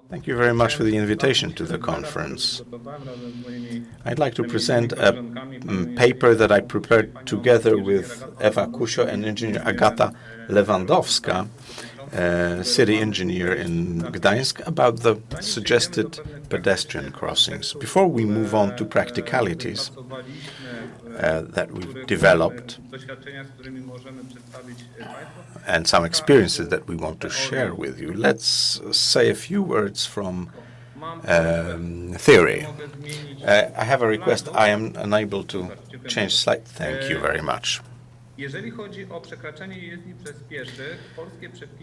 Thank you very much for the invitation to the conference. I'd like to present a paper that I prepared together with Ewa Kusio and engineer Agata Lewandowska, city engineer in Gdansk, about the suggested pedestrian crossings. Before we move on to practicalities that we've developed and some experiences that we want to share with you, let's say a few words from theory. I have a request. I am unable to change slide. Thank you very much.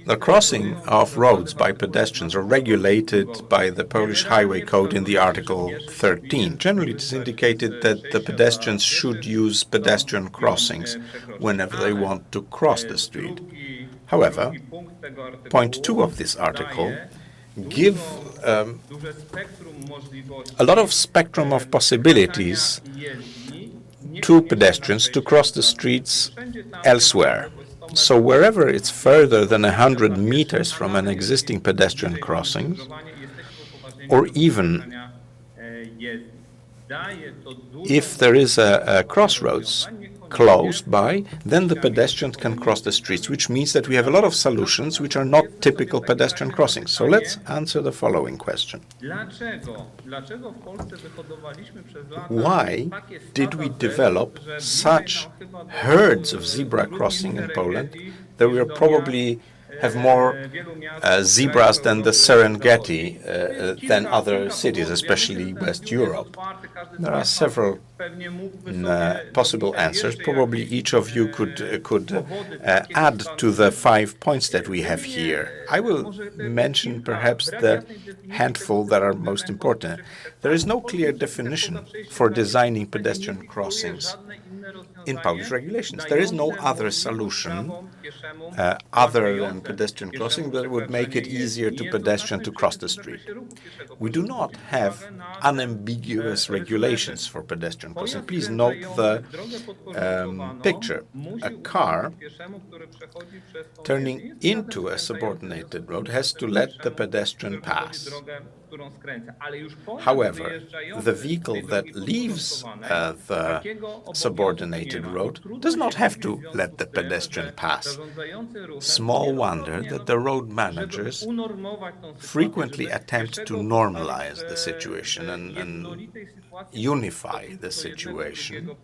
The crossing of roads by pedestrians are regulated by the Polish Highway Code in the Article 13. Generally, it is indicated that the pedestrians should use pedestrian crossings whenever they want to cross the street. However, point 2 of this article give a lot of spectrum of possibilities to pedestrians to cross the streets elsewhere. So wherever it's further than 100 meters from an existing pedestrian crossing, or even if there is a crossroads close by, then the pedestrian can cross the streets, which means that we have a lot of solutions which are not typical pedestrian crossings. So let's answer the following question. Why did we develop such herds of zebra crossing in Poland that we are probably have more zebras than the Serengeti than other cities, especially West Europe? There are several possible answers. Probably each of you could add to the 5 points that we have here. I will mention perhaps the handful that are most important. There is no clear definition for designing pedestrian crossings in Polish regulations. There is no other solution other than pedestrian crossing that would make it easier to pedestrian to cross the street. We do not have unambiguous regulations for pedestrian crossing. Please note the picture. A car turning into a subordinated road has to let the pedestrian pass. However, the vehicle that leaves the subordinated road does not have to let the pedestrian pass. Small wonder that the road managers frequently attempt to normalize the situation and unify the situation.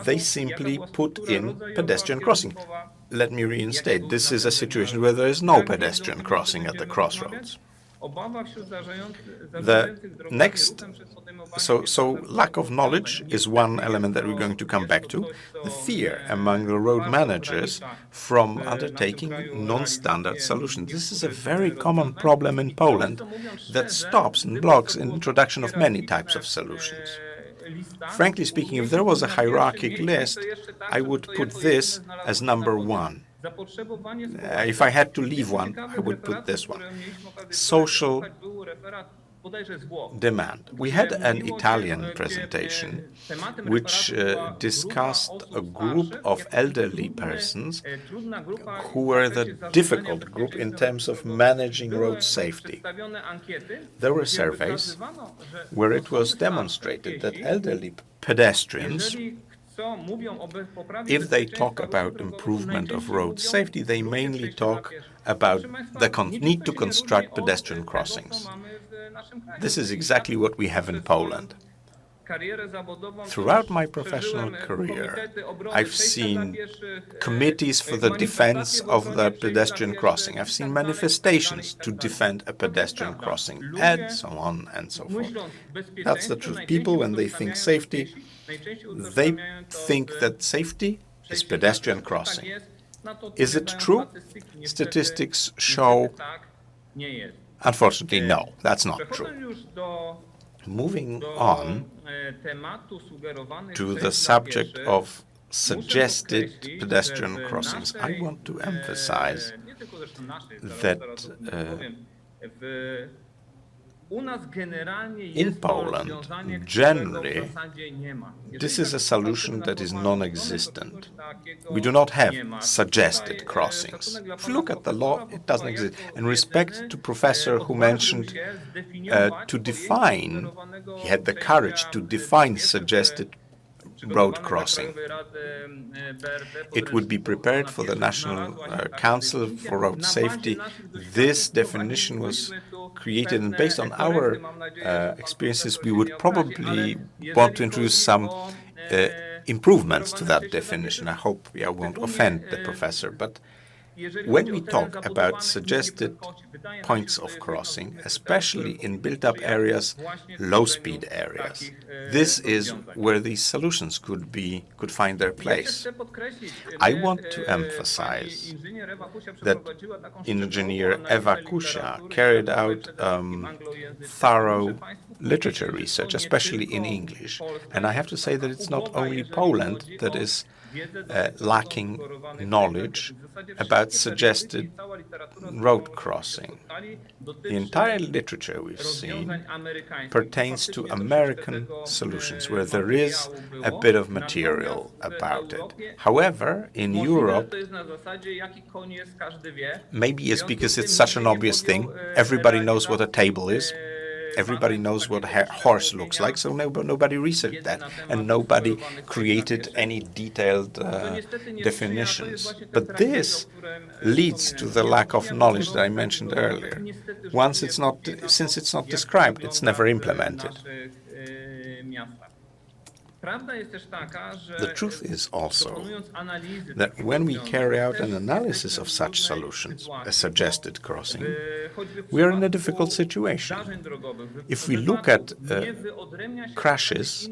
They simply put in pedestrian crossing. Let me reinstate, this is a situation where there is no pedestrian crossing at the crossroads. The next, so lack of knowledge is one element that we're going to come back to. The fear among the road managers from undertaking non-standard solutions. This is a very common problem in Poland that stops and blocks the introduction of many types of solutions. Frankly speaking, if there was a hierarchic list, I would put this as number 1. If I had to leave one, I would put this one. Social demand. We had an Italian presentation which discussed a group of elderly persons who were the difficult group in terms of managing road safety. There were surveys where it was demonstrated that elderly pedestrians, if they talk about improvement of road safety, they mainly talk about the need to construct pedestrian crossings. This is exactly what we have in Poland. Throughout my professional career, I've seen committees for the defense of the pedestrian crossing. I've seen manifestations to defend a pedestrian crossing, and so on and so forth. That's the truth. People, when they think safety, they think that safety is pedestrian crossing. Is it true? Statistics show, unfortunately, no, that's not true. Moving on to the subject of suggested pedestrian crossings, I want to emphasize that In Poland, generally, this is a solution that is non-existent. We do not have suggested crossings. If you look at the law, it doesn't exist. And respect to professor who mentioned to define, he had the courage to define suggested road crossing. It would be prepared for the National Council for Road Safety. This definition was created, and based on our experiences, we would probably want to introduce some improvements to that definition. I hope I won't offend the professor, but when we talk about suggested points of crossing, especially in built-up areas, low-speed areas, this is where these solutions could find their place. I want to emphasize that engineer Ewa Kusia carried out thorough literature research, especially in English. And I have to say that it's not only Poland that is lacking knowledge about suggested road crossing. The entire literature we've seen pertains to American solutions, where there is a bit of material about it. However, in Europe, maybe it's because it's such an obvious thing. Everybody knows what a table is. Everybody knows what a horse looks like, so nobody researched that, and nobody created any detailed definitions. But this leads to the lack of knowledge that I mentioned earlier. Since it's not described, it's never implemented. The truth is also that when we carry out an analysis of such solutions, a suggested crossing, we are in a difficult situation. If we look at crashes,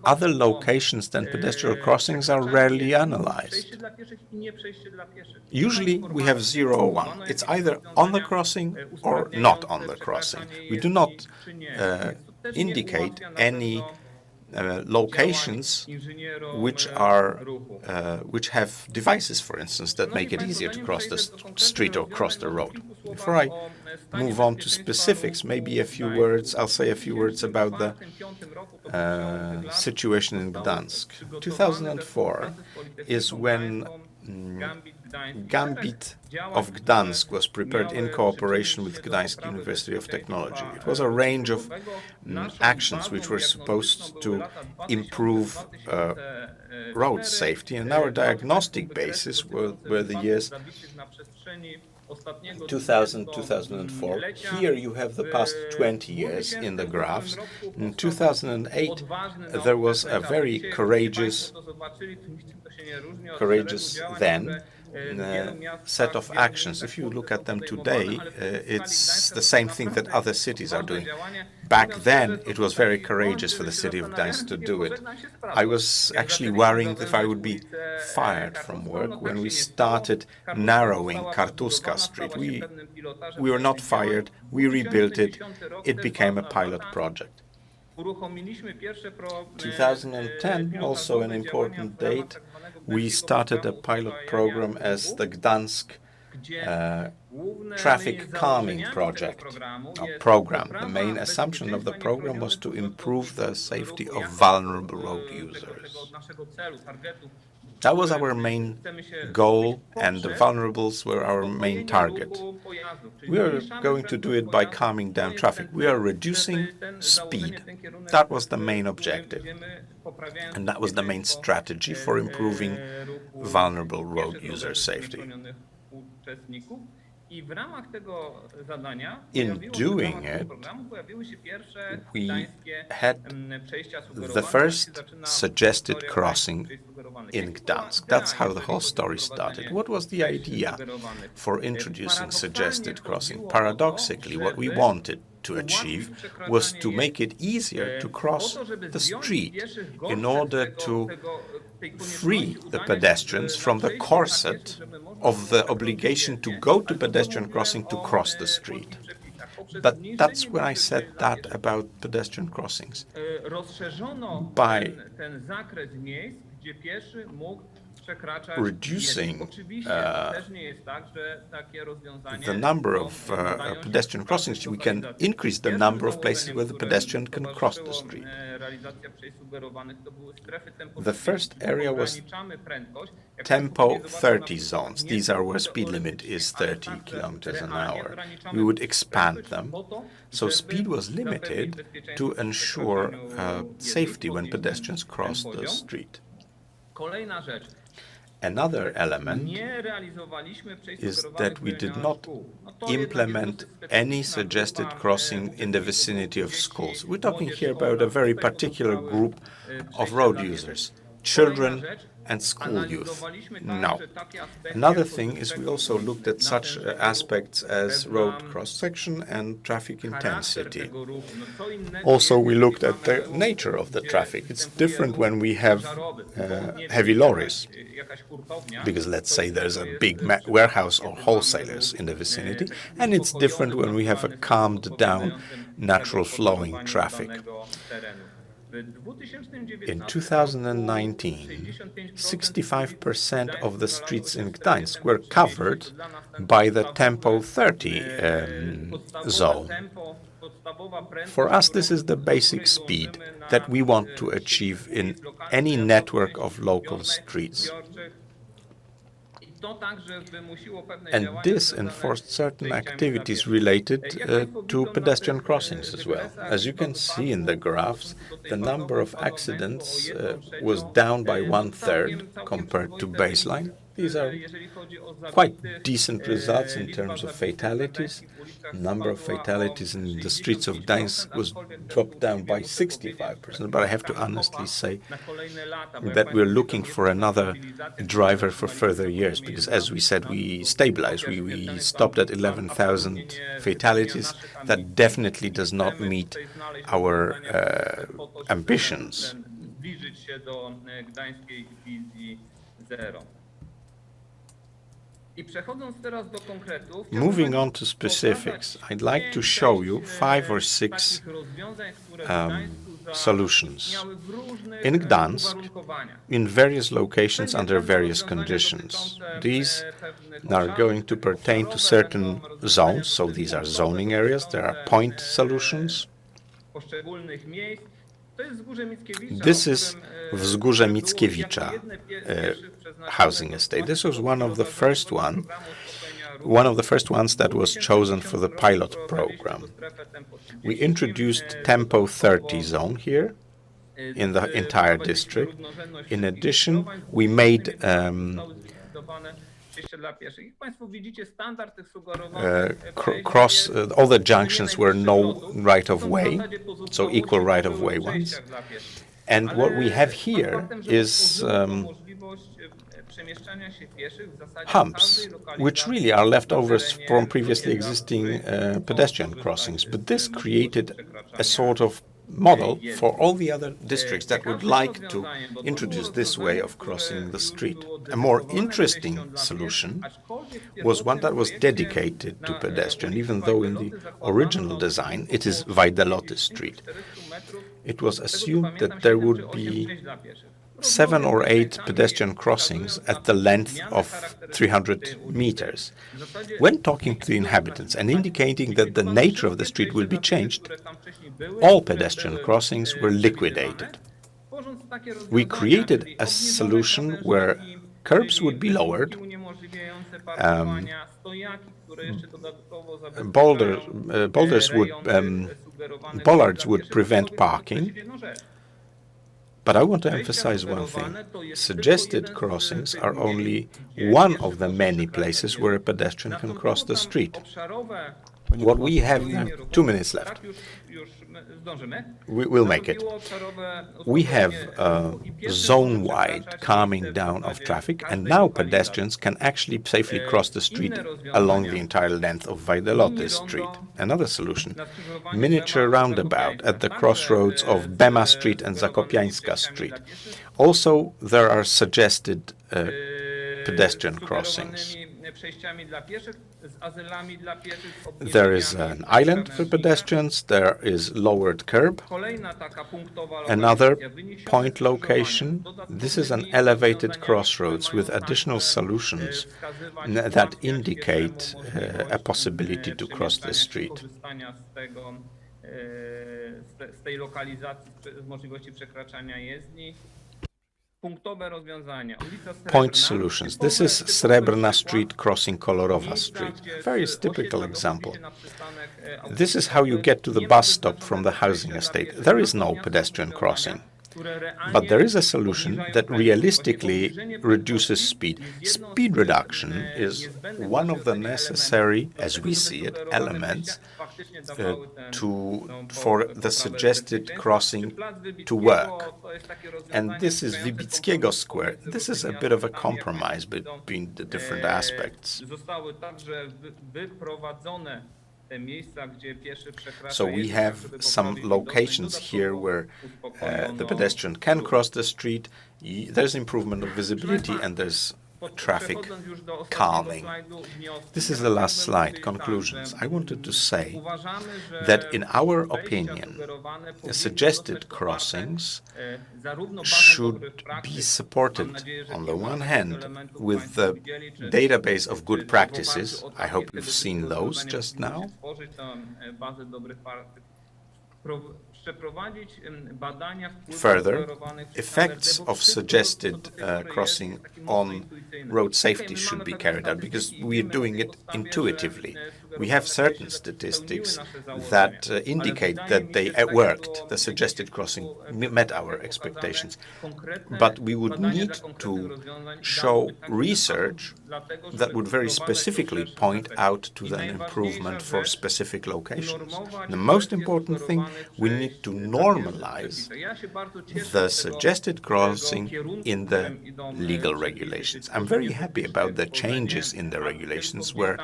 other locations than pedestrian crossings are rarely analyzed. Usually we have 0 or 1. It's either on the crossing or not on the crossing. We do not indicate any locations which have devices, for instance, that make it easier to cross the street or cross the road. Before I move on to specifics, maybe I'll say a few words about the situation in Gdansk. 2004 is when Gambit of Gdansk was prepared in cooperation with Gdansk University of Technology. It was a range of actions which were supposed to improve road safety, and our diagnostic basis were the years 2000-2004. Here you have the past 20 years in the graphs. In 2008, there was a very courageous then set of actions. If you look at them today, it's the same thing that other cities are doing. Back then, it was very courageous for the city of Gdańsk to do it. I was actually worrying if I would be fired from work when we started narrowing Kartuska Street. We were not fired. We rebuilt it. It became a pilot project. 2010, also an important date, we started a pilot program as the Gdansk traffic calming project, program. The main assumption of the program was to improve the safety of vulnerable road users. That was our main goal, and the vulnerables were our main target. We are going to do it by calming down traffic. We are reducing speed. That was the main objective. And that was the main strategy for improving vulnerable road user safety. In doing it, we had the first suggested crossing in Gdansk. That's how the whole story started. What was the idea for introducing suggested crossing? Paradoxically, what we wanted to achieve was to make it easier to cross the street in order to free the pedestrians from the corset of the obligation to go to pedestrian crossing to cross the street. But that's when I said that about pedestrian crossings. By reducing the number of pedestrian crossings, we can increase the number of places where the pedestrian can cross the street. The first area was tempo 30 zones. These are where speed limit is 30 kilometers an hour. We would expand them. So speed was limited to ensure safety when pedestrians cross the street. Another element is that we did not implement any suggested crossing in the vicinity of schools. We're talking here about a very particular group of road users, children and school youth. No. Another thing is we also looked at such aspects as road cross-section and traffic intensity. Also, we looked at the nature of the traffic. It's different when we have heavy lorries, because let's say there's a big warehouse or wholesalers in the vicinity, and it's different when we have a calmed down, natural flowing traffic. In 2019, 65% of the streets in Gdańsk were covered by the tempo 30 zone. For us, this is the basic speed that we want to achieve in any network of local streets. And this enforced certain activities related to pedestrian crossings as well. As you can see in the graphs, the number of accidents was down by 1/3 compared to baseline. These are quite decent results in terms of fatalities. The number of fatalities in the streets of Gdańsk was dropped down by 65%, but I have to honestly say that we're looking for another driver for further years, because as we said, we stabilized, we stopped at 11,000 fatalities. That definitely does not meet our ambitions. Moving on to specifics, I'd like to show you 5 or 6 solutions in Gdansk, in various locations under various conditions. These are going to pertain to certain zones, so these are zoning areas. There are point solutions. This is Wzgórze Mickiewicza housing estate. This was one of the first ones that was chosen for the pilot program. We introduced tempo 30 zone here in the entire district. In addition, we made all the junctions were no right-of-way, so equal right-of-way ones. And what we have here is humps, which really are leftovers from previously existing pedestrian crossings. But this created a sort of model for all the other districts that would like to introduce this way of crossing the street. A more interesting solution was one that was dedicated to pedestrian, even though in the original design it is Wajdeloty Street. It was assumed that there would be 7 or 8 pedestrian crossings at the length of 300 meters. When talking to the inhabitants and indicating that the nature of the street will be changed, all pedestrian crossings were liquidated. We created a solution where curbs would be lowered, bollards would prevent parking. But I want to emphasize one thing. Suggested crossings are only one of the many places where a pedestrian can cross the street. What we have, 2 minutes left. We'll make it. We have zone-wide calming down of traffic, and now pedestrians can actually safely cross the street along the entire length of Wajdeloty Street. Another solution, miniature roundabout at the crossroads of Bema Street and Zakopiańska Street. Also, there are suggested pedestrian crossings. There is an island for pedestrians, there is lowered curb. Another point location, this is an elevated crossroads with additional solutions that indicate a possibility to cross the street. Point solutions. This is Srebrna Street crossing Kolorowa Street. A very typical example. This is how you get to the bus stop from the housing estate. There is no pedestrian crossing. But there is a solution that realistically reduces speed. Speed reduction is one of the necessary, as we see it, elements for the suggested crossing to work. And this is Wybickiego Square. This is a bit of a compromise between the different aspects. So we have some locations here where the pedestrian can cross the street, there's improvement of visibility, and there's traffic calming. This is the last slide, conclusions. I wanted to say that in our opinion, suggested crossings should be supported on the one hand with the database of good practices. I hope you've seen those just now. Further, effects of suggested crossing on road safety should be carried out, because we are doing it intuitively. We have certain statistics that indicate that they worked, the suggested crossing met our expectations. But we would need to show research that would very specifically point out to the improvement for specific locations. The most important thing, we need to normalize the suggested crossing in the legal regulations. I'm very happy about the changes in the regulations, where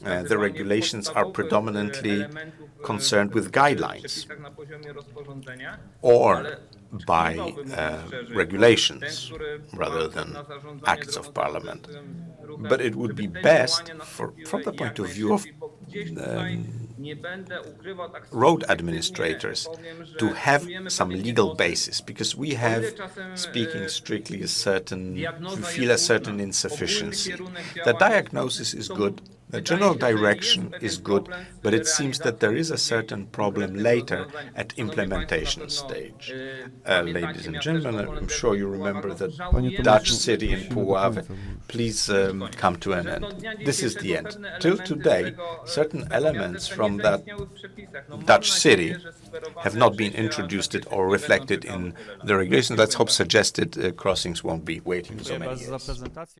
the regulations are predominantly concerned with guidelines or by regulations rather than acts of parliament. But it would be best, from the point of view of road administrators, to have some legal basis, because we have, speaking strictly, we feel a certain insufficiency. The diagnosis is good, the general direction is good, but it seems that there is a certain problem later at implementation stage. Ladies and gentlemen, I'm sure you remember the Dutch city in Puławy. Please come to an end. This is the end. Till today, certain elements from that Dutch city have not been introduced or reflected in the regulations. Let's hope suggested crossings won't be waiting so many years.